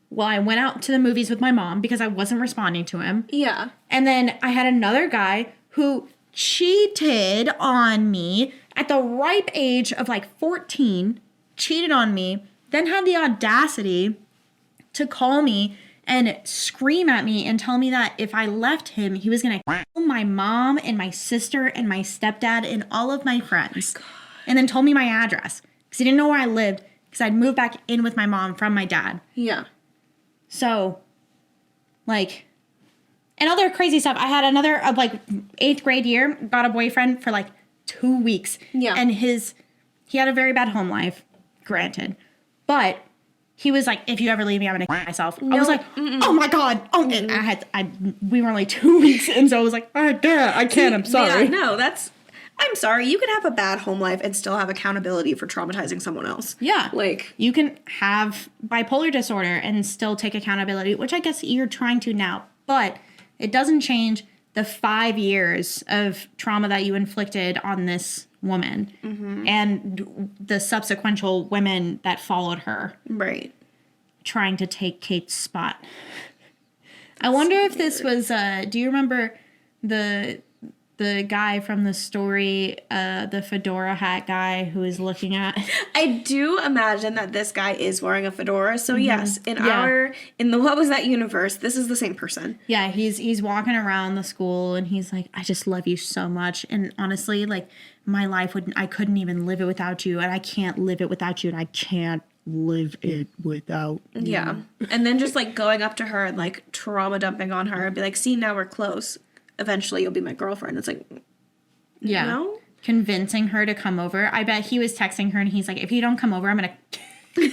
Speaker 4: while I went out to the movies with my mom because I wasn't responding to him.
Speaker 1: Yeah.
Speaker 4: And then I had another guy who cheated on me at the ripe age of like 14, cheated on me, then had the audacity to call me and scream at me and tell me that if I left him, he was going to kill my mom and my sister and my stepdad and all of my friends. And then told me my address because he didn't know where I lived because I'd moved back in with my mom from my dad.
Speaker 1: Yeah.
Speaker 4: So, like, and other crazy stuff. I had another, like, 8th grade year, got a boyfriend for, like, 2 weeks.
Speaker 1: Yeah.
Speaker 4: And he had a very bad home life, granted. But he was like, if you ever leave me, I'm going to kill myself. I was like, oh, my God. Oh, and we were only 2 weeks in, so I was like, I can't, I'm sorry.
Speaker 1: Yeah, no, I'm sorry. You can have a bad home life and still have accountability for traumatizing someone else.
Speaker 4: Yeah.
Speaker 1: Like,
Speaker 4: you can have bipolar disorder and still take accountability, which I guess you're trying to now. But it doesn't change the 5 years of trauma that you inflicted on this woman and the subsequent women that followed her.
Speaker 1: Right.
Speaker 4: Trying to take Kate's spot. I wonder if this was, do you remember the guy from the story, the fedora hat guy who is looking at...
Speaker 1: I do imagine that this guy is wearing a fedora. So yes, in the What Was That universe, this is the same person.
Speaker 4: Yeah, he's walking around the school and he's like, I just love you so much. And honestly, like, my life I couldn't even live it without you. And I can't live it without you. And I can't live it without you.
Speaker 1: Yeah. And then just like going up to her and like trauma dumping on her and be like, see, now we're close. Eventually you'll be my girlfriend. It's like,
Speaker 4: yeah.
Speaker 1: No?
Speaker 4: Convincing her to come over. I bet he was texting her and he's like, if you don't come over, I'm going to...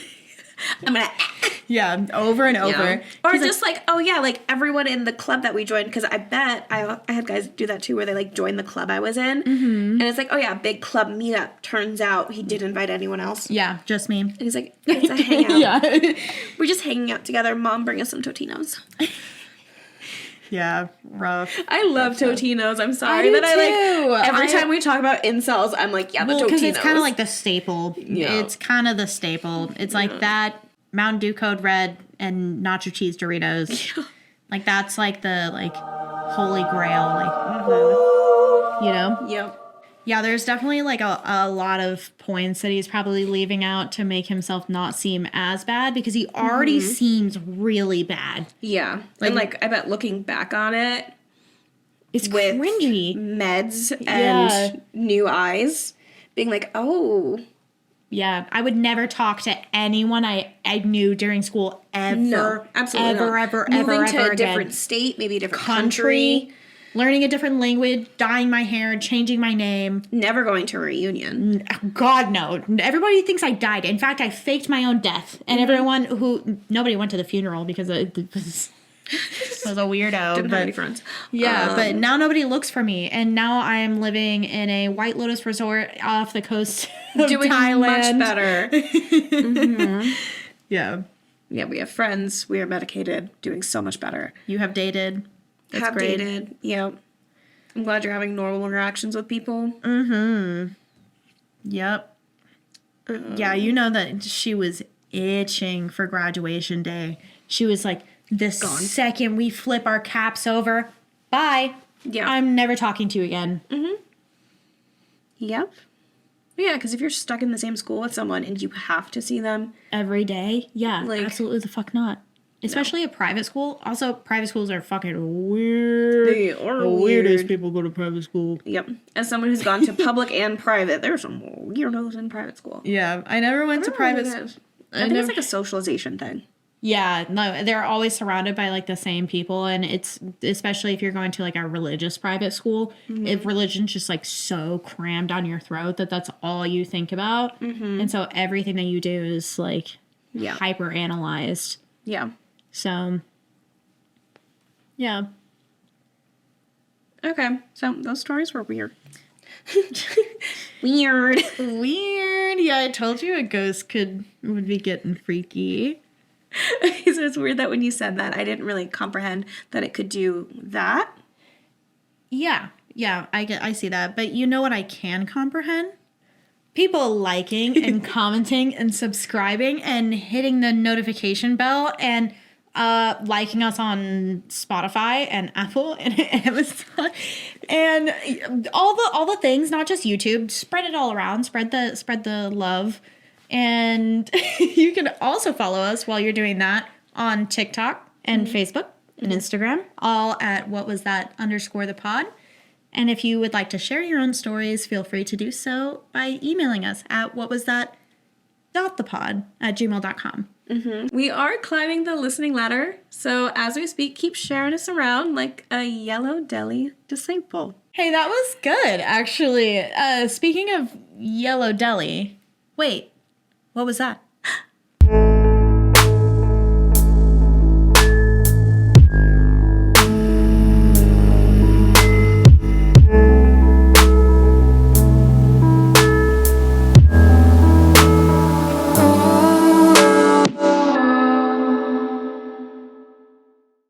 Speaker 4: Yeah, over and over.
Speaker 1: Yeah. Or he's just like, oh yeah, like everyone in the club that we joined, because I bet I had guys do that too, where they like joined the club I was in, and it's like, oh yeah, big club meetup. Turns out he didn't invite anyone else.
Speaker 4: Yeah, just me.
Speaker 1: And he's like, it's a hangout.
Speaker 4: Yeah.
Speaker 1: We're just hanging out together. Mom, bring us some Totinos.
Speaker 4: Yeah, rough.
Speaker 1: I love Totinos. I'm sorry
Speaker 4: I do
Speaker 1: that I
Speaker 4: too.
Speaker 1: like every time we talk about incels, I'm like, yeah, the Totinos.
Speaker 4: Because it's kind of like the staple.
Speaker 1: Yeah.
Speaker 4: It's kind of the staple. It's like that Mountain Dew Code Red and nacho cheese Doritos.
Speaker 1: Yeah.
Speaker 4: Like that's like the holy grail. Like, you know.
Speaker 1: Yep.
Speaker 4: Yeah, there's definitely like a lot of points that he's probably leaving out to make himself not seem as bad because he already seems really bad.
Speaker 1: Yeah. And like I bet looking back on it,
Speaker 4: It's
Speaker 1: with
Speaker 4: cringy.
Speaker 1: meds and new eyes, being like, oh.
Speaker 4: Yeah, I would never talk to anyone I knew during school ever.
Speaker 1: No, absolutely
Speaker 4: ever,
Speaker 1: not. Moving to a
Speaker 4: again.
Speaker 1: different state, maybe a different country.
Speaker 4: Learning a different language, dyeing my hair, changing my name.
Speaker 1: Never going to a reunion.
Speaker 4: God, no. Everybody thinks I died. In fact, I faked my own death. And nobody went to the funeral because it was a weirdo.
Speaker 1: Didn't have any friends.
Speaker 4: Yeah, but now nobody looks for me. And now I am living in a White Lotus resort off the coast of
Speaker 1: doing
Speaker 4: Thailand.
Speaker 1: much better.
Speaker 4: Yeah.
Speaker 1: Yeah, we have friends. We are medicated. Doing so much better.
Speaker 4: You have dated. That's great.
Speaker 1: Dated. Yeah. I'm glad you're having normal interactions with people.
Speaker 4: Yep. Yeah, you know that she was itching for graduation day. She was like, the second we flip our caps over, bye.
Speaker 1: Yeah.
Speaker 4: I'm never talking to you again.
Speaker 1: Yep. Yeah, because if you're stuck in the same school with someone and you have to see them
Speaker 4: Every day? Yeah,
Speaker 1: Like-
Speaker 4: absolutely the fuck not. Especially a private school. Also, private schools are fucking weird.
Speaker 1: They are
Speaker 4: the
Speaker 1: weird.
Speaker 4: weirdest people go to private school.
Speaker 1: Yep. As someone who's gone to public and private, there's some weirdos in private school.
Speaker 4: Yeah, I never went to private school.
Speaker 1: I think it's like a socialization thing.
Speaker 4: Yeah, no, they're always surrounded by like the same people, and it's especially if you're going to like a religious private school, if religion's just like so crammed down your throat that that's all you think about, and so everything that you do is like hyper analyzed.
Speaker 1: Yeah.
Speaker 4: So, yeah.
Speaker 1: Okay. So those stories were weird. Weird.
Speaker 4: Weird. Yeah, I told you a ghost would be getting freaky.
Speaker 1: So it's weird that when you said that, I didn't really comprehend that it could do that.
Speaker 4: Yeah, I see that. But you know what I can comprehend? People liking and commenting and subscribing and hitting the notification bell and liking us on Spotify and Apple and Amazon and all the things, not just YouTube. Spread it all around. Spread the love. And you can also follow us while you're doing that on TikTok and Facebook and Instagram, all at @whatwasthat_the_pod. And if you would like to share your own stories, feel free to do so by emailing us at whatwasthat.thepod@gmail.com.
Speaker 1: We are climbing the listening ladder. So as we speak, keep sharing us around like a yellow deli disciple.
Speaker 4: Hey, that was good, actually. Speaking of Yellow Deli, wait, what was that?